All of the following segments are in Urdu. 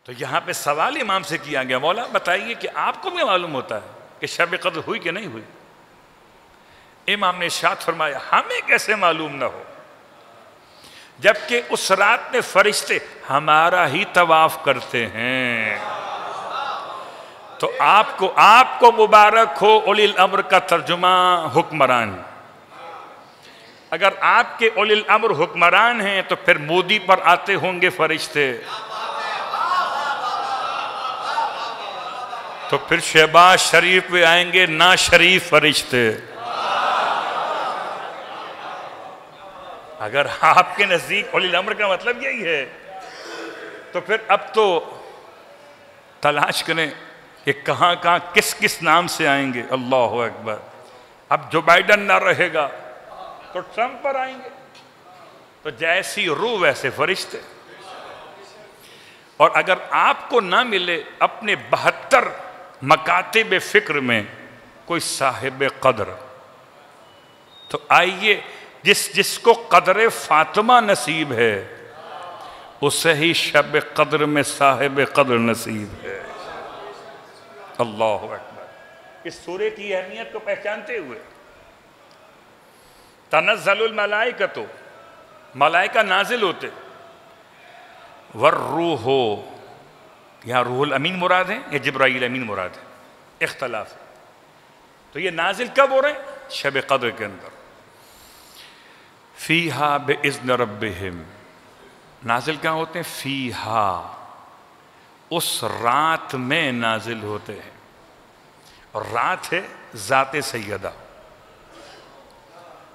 تو یہاں پہ سوال امام سے کیا گیا، مولا بتائیے کہ آپ کو بھی معلوم ہوتا ہے کہ شب قدر ہوئی کہ نہیں ہوئی؟ امام نے ارشاد فرمایا ہمیں کیسے معلوم نہ ہو، جبکہ اس رات میں فرشتے ہمارا ہی طواف کرتے ہیں۔ تو آپ کو مبارک ہو اولی الامر کا ترجمہ حکمران۔ اگر آپ کے اولی الامر حکمران ہیں تو پھر مودی پر آتے ہوں گے فرشتے، تو پھر شہباز شریف پہ آئیں گے نا شریف فرشتے۔ اگر آپ کے نزدیک اولی الامر کا مطلب یہی ہے تو پھر اب تو تلاش کریں کہ کہاں کہاں کس کس نام سے آئیں گے۔ اللہ اکبر۔ اب جو بائیڈن نہ رہے گا تو ٹرمپ پر آئیں گے، تو جیسی روح ویسے فرشتے۔ اور اگر آپ کو نہ ملے اپنے 72 مکاتب فکر میں کوئی صاحب قدر، تو آئیے جس کو قدر فاطمہ نصیب ہے اسے ہی شب قدر میں صاحب قدر نصیب ہے۔ اللہ اکبر۔ اس سورہ کی اہمیت کو پہچانتے ہوئے تنزل الملائکۃ، ملائکہ نازل ہوتے، والروح، یہاں روح الامین مراد ہے یا جبرائیل امین مراد ہے؟ اختلاف ہے۔ تو یہ نازل کب ہو رہے ہیں؟ شب قدر کے اندر۔ فیہا بِإِذْنِ رَبِّهِمْ، نازل کہاں ہوتے ہیں؟ فیہا، اس رات میں نازل ہوتے ہیں، اور رات ہے ذات سیدہ،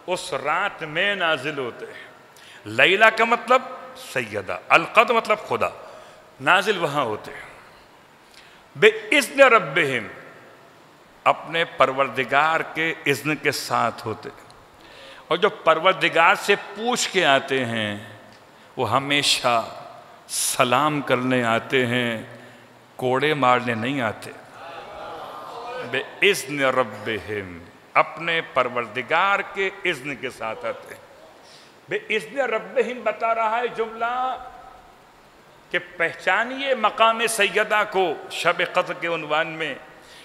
اس رات میں نازل ہوتے ہیں۔ لیلہ کا مطلب سیدہ، القدر مطلب خدا، نازل وہاں ہوتے ہیں۔ بِإِذْنِ رَبِّهِمْ، اپنے پروردگار کے اذن کے ساتھ ہوتے ہیں۔ اور جو پروردگار سے پوچھ کے آتے ہیں وہ ہمیشہ سلام کرنے آتے ہیں، کوڑے مارنے نہیں آتے۔ بِإِذْنِ رَبِّهِمْ، اپنے پروردگار کے اذن کے ساتھ آتے ہیں۔ بِإِذْنِ رَبِّهِمْ بتا رہا ہے جملہ کہ پہچانیے مقام سیدہ کو شب قدر کے عنوان میں،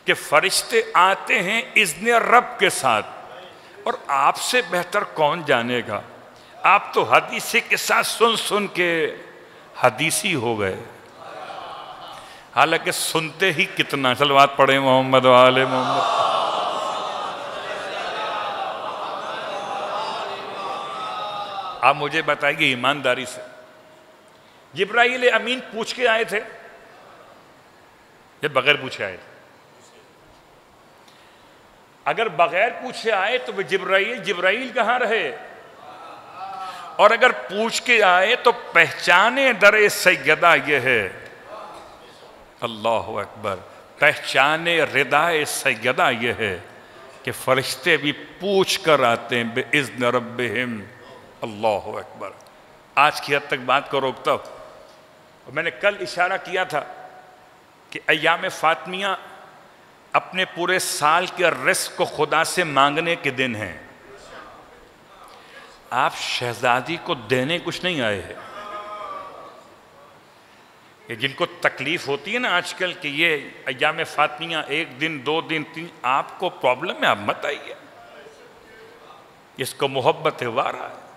کہ فرشتے آتے ہیں اذن رب کے ساتھ، اور آپ سے بہتر کون جانے گا؟ آپ تو حدیثی کے ساتھ سن کے حدیثی ہو گئے، حالانکہ سنتے ہی کتنا۔ صلوات پڑھیں محمد و آل محمد۔ آپ مجھے بتائیے ایمانداری سے، جبرائیل امین پوچھ کے آئے تھے یا بغیر پوچھے آئے تھے؟ اگر بغیر پوچھے آئے تو وہ جبرائیل کہاں رہے؟ اور اگر پوچھ کے آئے تو پہچانے در سیدہ یہ ہے۔ اللہ اکبر۔ پہچانے ردائے سیدہ یہ ہے کہ فرشتے بھی پوچھ کر آتے ہیں بِإِذْنِ رَبِّهِمْ۔ اللہ اکبر۔ آج کی حد تک بات کو روکتا ہوں۔ میں نے کل اشارہ کیا تھا کہ ایام فاطمیہ اپنے پورے سال کے رزق کو خدا سے مانگنے کے دن ہیں۔ آپ شہزادی کو دینے کچھ نہیں آئے ہیں۔ یہ جن کو تکلیف ہوتی ہے نا آج کل کہ یہ ایام فاطمیہ 1 دن 2 دن 3، آپ کو پرابلم ہے، آپ مت آئیے۔ اس کو محبت وارہ ہے۔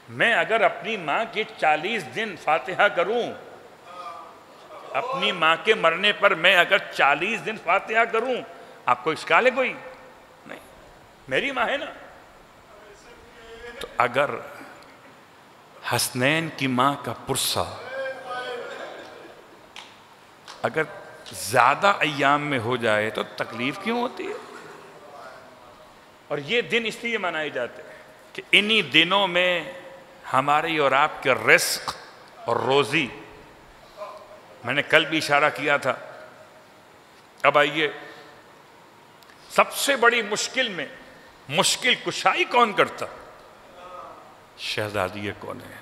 میں اگر اپنی ماں کے 40 دن فاتحہ کروں، اپنی ماں کے مرنے پر میں اگر 40 دن فاتحہ کروں، آپ کو اشکال ہے کوئی؟ نہیں، میری ماں ہے نا۔ تو اگر حسنین کی ماں کا پرسہ اگر زیادہ ایام میں ہو جائے تو تکلیف کیوں ہوتی ہے؟ اور یہ دن اس لیے منائے جاتے ہیں کہ انہی دنوں میں ہماری اور آپ کے رزق اور روزی، میں نے کل بھی اشارہ کیا تھا۔ اب آئیے، سب سے بڑی مشکل میں مشکل کشائی کون کرتا؟ شہزادی کون ہے؟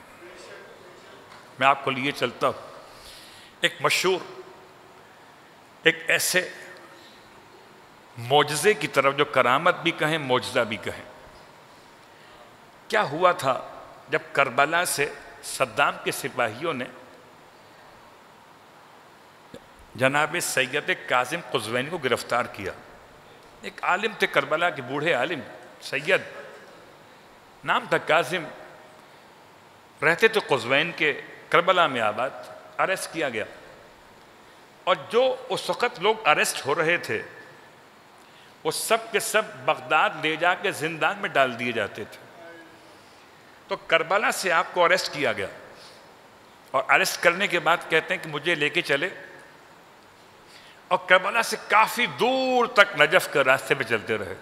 میں آپ کو لیے چلتا ہوں ایک مشہور، ایک ایسے معجزے کی طرف جو کرامت بھی کہیں معجزہ بھی کہیں۔ کیا ہوا تھا جب کربلا سے صدام کے سپاہیوں نے جناب سید کاظم قزوینی کو گرفتار کیا. ایک عالم تھے کربلا کے، بوڑھے عالم، سید، نام تھا کاظم، رہتے تھے قزوین کے، کربلا میں آباد. اریسٹ کیا گیا، اور جو اس وقت لوگ اریسٹ ہو رہے تھے وہ سب کے سب بغداد لے جا کے زندان میں ڈال دیے جاتے تھے. تو کربلا سے آپ کو اریسٹ کیا گیا، اور اریسٹ کرنے کے بعد کہتے ہیں کہ مجھے لے کے چلے، اور کربلا سے کافی دور تک نجف کے راستے پہ چلتے رہے.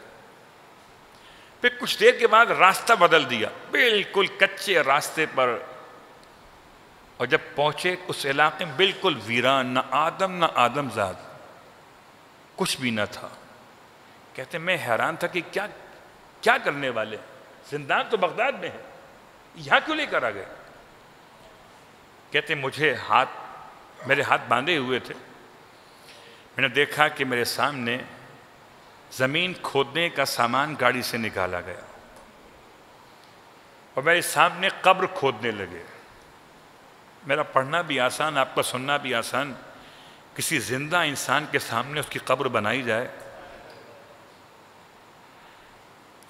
پھر کچھ دیر کے بعد راستہ بدل دیا، بالکل کچے راستے پر، اور جب پہنچے اس علاقے میں بالکل ویران، نہ آدم زاد، کچھ بھی نہ تھا. کہتے ہیں میں حیران تھا کہ کیا کرنے والے، زندان تو بغداد میں ہے، یہاں کیوں لے کر آ گئے. کہتے ہیں میرے ہاتھ باندھے ہوئے تھے. میں نے دیکھا کہ میرے سامنے زمین کھودنے کا سامان گاڑی سے نکالا گیا، اور میرے سامنے قبر کھودنے لگے. میرا پڑھنا بھی آسان، آپ کا سننا بھی آسان، کسی زندہ انسان کے سامنے اس کی قبر بنائی جائے.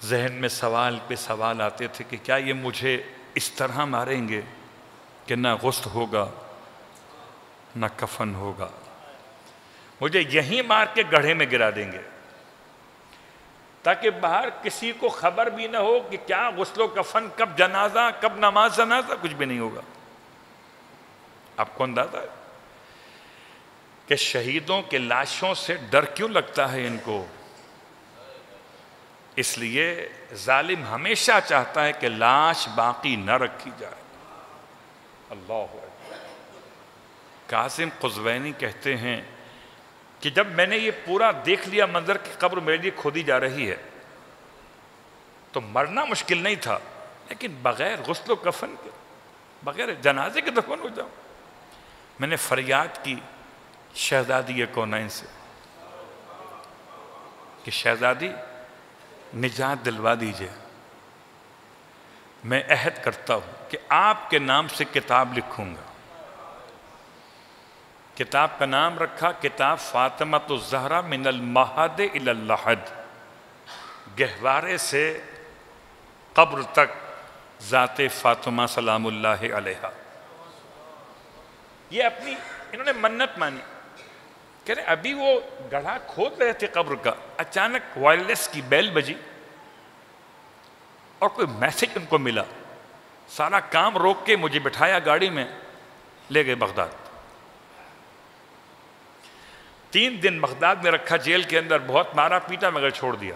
ذہن میں سوال پہ سوال آتے تھے کہ کیا یہ مجھے اس طرح ماریں گے کہ نہ غسل ہوگا نہ کفن ہوگا، مجھے یہیں مار کے گڑھے میں گرا دیں گے تاکہ باہر کسی کو خبر بھی نہ ہو کہ کیا غسل و کفن، کب جنازہ، کب نماز جنازہ، کچھ بھی نہیں ہوگا. آپ کو اندازہ ہے کہ شہیدوں کے لاشوں سے ڈر کیوں لگتا ہے ان کو؟ اس لیے ظالم ہمیشہ چاہتا ہے کہ لاش باقی نہ رکھی جائے. اللہ اکبر. کاظم قزوینی کہتے ہیں کہ جب میں نے یہ پورا دیکھ لیا منظر کی قبر میرے لیے کھودی جا رہی ہے تو مرنا مشکل نہیں تھا، لیکن بغیر غسل و کفن کے، بغیر جنازے کے دفن ہو جاؤں. میں نے فریاد کی شہزادی کونین سے کہ شہزادی نجات دلوا دیجئے، میں عہد کرتا ہوں کہ آپ کے نام سے کتاب لکھوں گا. کتاب کا نام رکھا کتاب فاطمۃ الزہرا من المہد الی اللحد، گہوارے سے قبر تک ذات فاطمہ سلام اللہ علیہا. یہ اپنی انہوں نے منت مانی. کہہ رہے ابھی وہ گڑھا کھود رہے تھے قبر کا، اچانک وائرلیس کی بیل بجی اور کوئی میسج ان کو ملا. سارا کام روک کے مجھے بٹھایا گاڑی میں، لے گئے بغداد. 3 دن بغداد میں رکھا، جیل کے اندر بہت مارا پیٹا مگر چھوڑ دیا.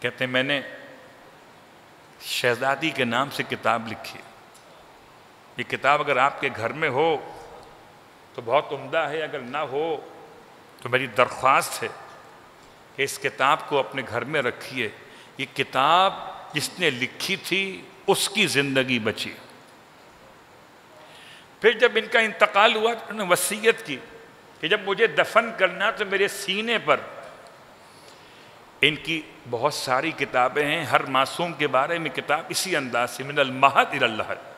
کہتے ہیں میں نے شہزادی کے نام سے کتاب لکھی. یہ کتاب اگر آپ کے گھر میں ہو تو بہت عمدہ ہے، اگر نہ ہو تو میری درخواست ہے کہ اس کتاب کو اپنے گھر میں رکھیے. یہ کتاب جس نے لکھی تھی اس کی زندگی بچی. پھر جب ان کا انتقال ہوا تو انہوں نے وصیت کی کہ جب مجھے دفن کرنا تو میرے سینے پر، ان کی بہت ساری کتابیں ہیں، ہر معصوم کے بارے میں کتاب اسی انداز سے من المہد الی اللحد،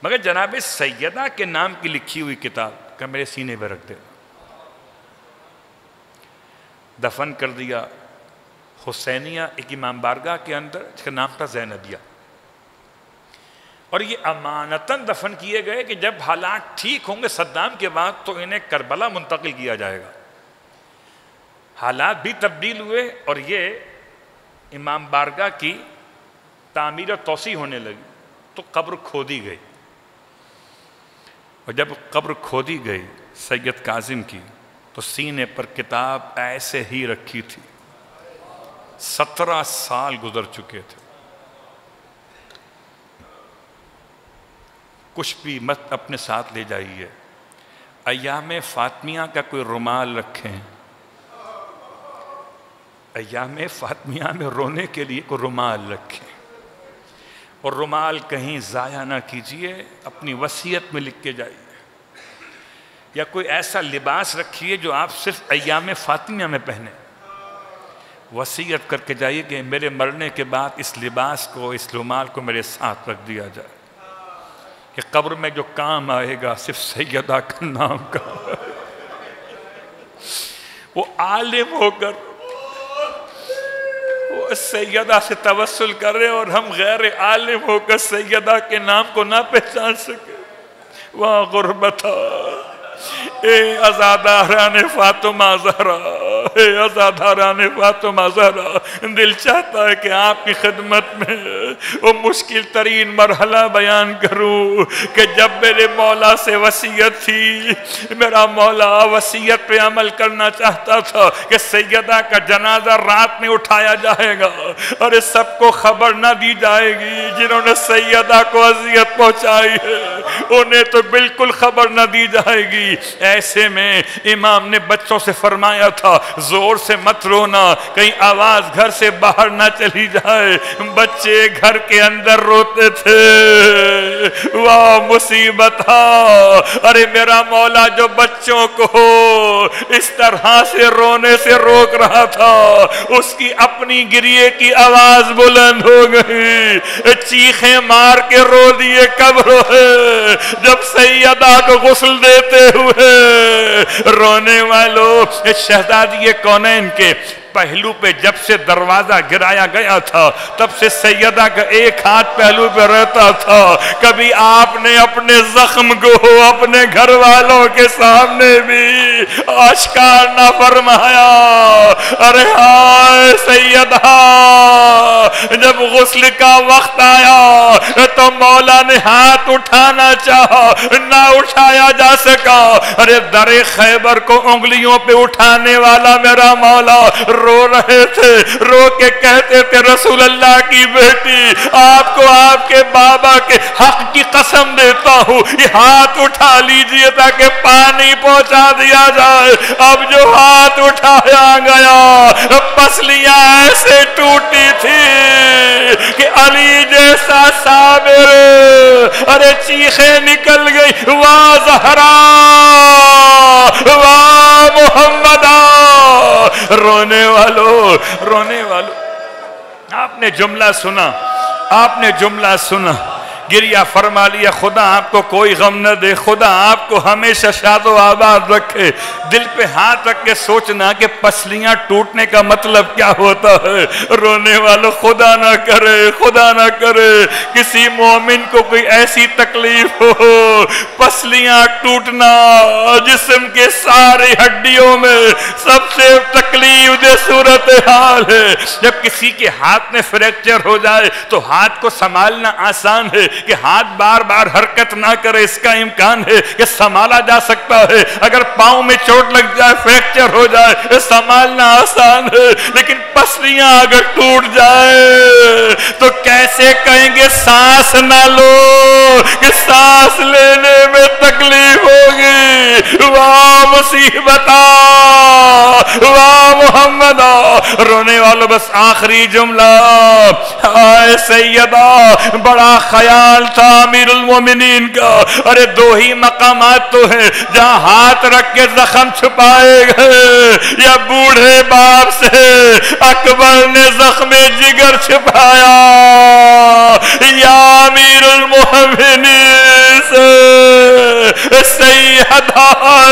مگر جناب سیدہ کے نام کی لکھی ہوئی کتاب کا میرے سینے پہ رکھ دے. دفن کر دیا حسینیہ ایک امام بارگاہ کے اندر، جس کا نام تھا زینبیہ. اور یہ امانتاً دفن کیے گئے کہ جب حالات ٹھیک ہوں گے صدام کے بعد تو انہیں کربلا منتقل کیا جائے گا. حالات بھی تبدیل ہوئے اور یہ امام بارگاہ کی تعمیر و توسیع ہونے لگی تو قبر کھودی گئی. اور جب قبر کھودی گئی سید کاظم کی تو سینے پر کتاب ایسے ہی رکھی تھی. 17 سال گزر چکے تھے. کچھ بھی مت اپنے ساتھ لے جائیے. ایام فاطمیہ کا کوئی رومال رکھیں، ایام فاطمیہ میں رونے کے لیے کوئی رومال رکھیں، اور رومال کہیں ضائع نہ کیجیے، اپنی وصیت میں لکھ کے جائیے. یا کوئی ایسا لباس رکھیے جو آپ صرف ایام فاطمیہ میں پہنیں. وصیت کر کے جائیے کہ میرے مرنے کے بعد اس لباس کو، اس رومال کو میرے ساتھ رکھ دیا جائے. کہ قبر میں جو کام آئے گا صرف سیدہ کا نام کا، وہ عالم ہو کر وہ سیدہ سے توسل کر رہے اور ہم غیر عالم ہو کر سیدہ کے نام کو نہ پہچان سکے۔ واہ غربتا، اے عزاداران فاطمہ زہرا، اے عزاداران فاطمہ زہرا، دل چاہتا ہے کہ آپ کی خدمت میں وہ مشکل ترین مرحلہ بیان کروں کہ جب میرے مولا سے وصیت تھی، میرا مولا وصیت پہ عمل کرنا چاہتا تھا کہ سیدہ کا جنازہ رات میں اٹھایا جائے گا اور اس سب کو خبر نہ دی جائے گی، جنہوں نے سیدہ کو اذیت پہنچائی ہے انہیں تو بالکل خبر نہ دی جائے گی۔ ایسے میں امام نے بچوں سے فرمایا تھا زور سے مت رونا، کہیں آواز گھر سے باہر نہ چلی جائے۔ بچے گھر کے اندر روتے تھے، واہ مصیبت ہاں، ارے میرا مولا جو بچوں کو اس طرح سے رونے سے روک رہا تھا اس کی اپنی گریے کی آواز بلند ہو گئی، چیخیں مار کے رو دیے۔ کب روئے؟ جب سیدہ کو غسل دیتے ہوئے رونے والوں شہزادی کونین کے پہلو پہ جب سے دروازہ گرایا گیا تھا تب سے سیدہ کا ایک ہاتھ پہلو پہ رہتا تھا۔ کبھی آپ نے اپنے زخم کو اپنے گھر والوں کے سامنے بھی آشکار نہ فرمایا۔ ارے ہائے سیدہ، جب غسل کا وقت آیا تو مولا نے ہاتھ اٹھانا چاہا، نہ اٹھایا جا سکا۔ ارے در خیبر کو انگلیوں پہ اٹھانے والا میرا مولا رو رہے تھے، رو کے کہتے تھے رسول اللہ کی بیٹی آپ کو آپ کے بابا کے حق کی قسم دیتا ہوں یہ ہاتھ اٹھا لیجئے تاکہ پانی پہنچا دیا جائے۔ اب جو ہاتھ اٹھایا گیا پسلیاں ایسے ٹوٹی تھی کہ علی جیسا صابر، ارے چیخیں نکل گئی، واہ زہرا، واہ محمدہ۔ رونے والو آپ نے جملہ سنا، آپ نے جملہ سنا، گریہ فرما لیا خدا آپ کو کوئی غم نہ دے، خدا آپ کو ہمیشہ شاد و آباد رکھے۔ دل پہ ہاتھ رکھ کے سوچنا کہ پسلیاں ٹوٹنے کا مطلب کیا ہوتا ہے۔ رونے والوں خدا نہ کرے، خدا نہ کرے کسی مومن کو کوئی ایسی تکلیف ہو، پسلیاں ٹوٹنا جسم کے سارے ہڈیوں میں سب سے تکلیف دہ صورتحال ہے۔ جب کسی کے ہاتھ میں فریکچر ہو جائے تو ہاتھ کو سنبھالنا آسان ہے کہ ہاتھ بار بار حرکت نہ کرے، اس کا امکان ہے کہ سنبھالا جا سکتا ہے۔ اگر پاؤں میں چوٹ لگ جائے، فریکچر ہو جائے، سنبھالنا آسان ہے، لیکن پسلیاں اگر ٹوٹ جائے تو کیسے کہیں گے سانس نہ لو، کہ سانس لینے میں تکلیف ہوگی۔ واہ مصیبتہ، واہ محمدہ۔ رونے والوں بس آخری جملہ، آئے سیدہ بڑا خیال تھا امیر المومنین کا، ارے دو ہی مقامات تو ہیں جہاں ہاتھ رکھ کے زخم چھپائے گئے، یا بوڑھے باپ سے اکبر نے زخم جگر چھپایا، یا امیر المومنین سے سیدہ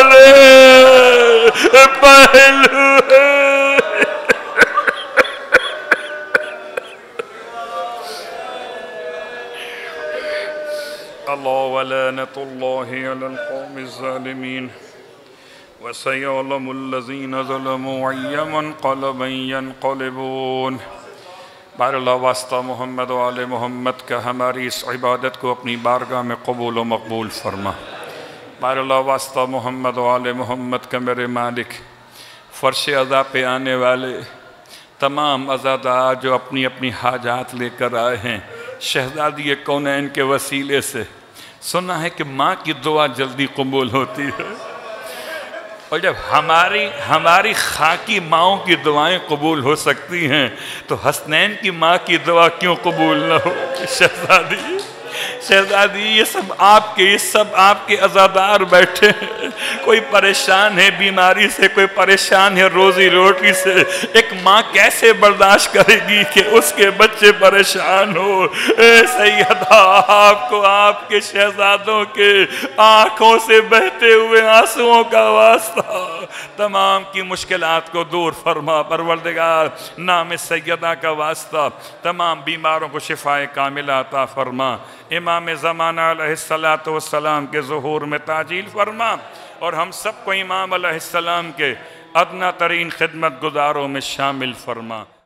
نے پہلو اللہ ولعنت اللہ علی القوم الظالمین وسیعلم الذین ظلموا ای منقلب ینقلبون۔ بار اللہ واسطہ محمد و آل محمد کا ہماری اس عبادت کو اپنی بارگاہ میں قبول و مقبول فرما۔ بار اللہ واسطہ محمد و آل محمد کا میرے مالک، فرش عزا پہ آنے والے تمام عزادار جو اپنی اپنی حاجات لے کر آئے ہیں، شہزادی کونین کے وسیلے سے سنا ہے کہ ماں کی دعا جلدی قبول ہوتی ہے، اور جب ہماری خاکی ماؤں کی دعائیں قبول ہو سکتی ہیں تو حسنین کی ماں کی دعا کیوں قبول نہ ہو؟ شہزادی یہ سب آپ کے عزادار بیٹھے ہیں، کوئی پریشان ہے بیماری سے، کوئی پریشان ہے روزی روٹی سے، ایک ماں کیسے برداشت کرے گی کہ اس کے بچے پریشان ہو؟ اے سیدہ، آپ کو آپ کے شہزادوں کے آنکھوں سے بہتے ہوئے آنسوؤں کا واسطہ، تمام کی مشکلات کو دور فرما پروردگار، نام سیدہ کا واسطہ تمام بیماروں کو شفاء کاملہ عطا فرما، امام زمانہ علیہ السلام کے ظہور میں تعجیل فرما، اور ہم سب کو امام علیہ السلام کے ادنیٰ ترین خدمت گزاروں میں شامل فرما۔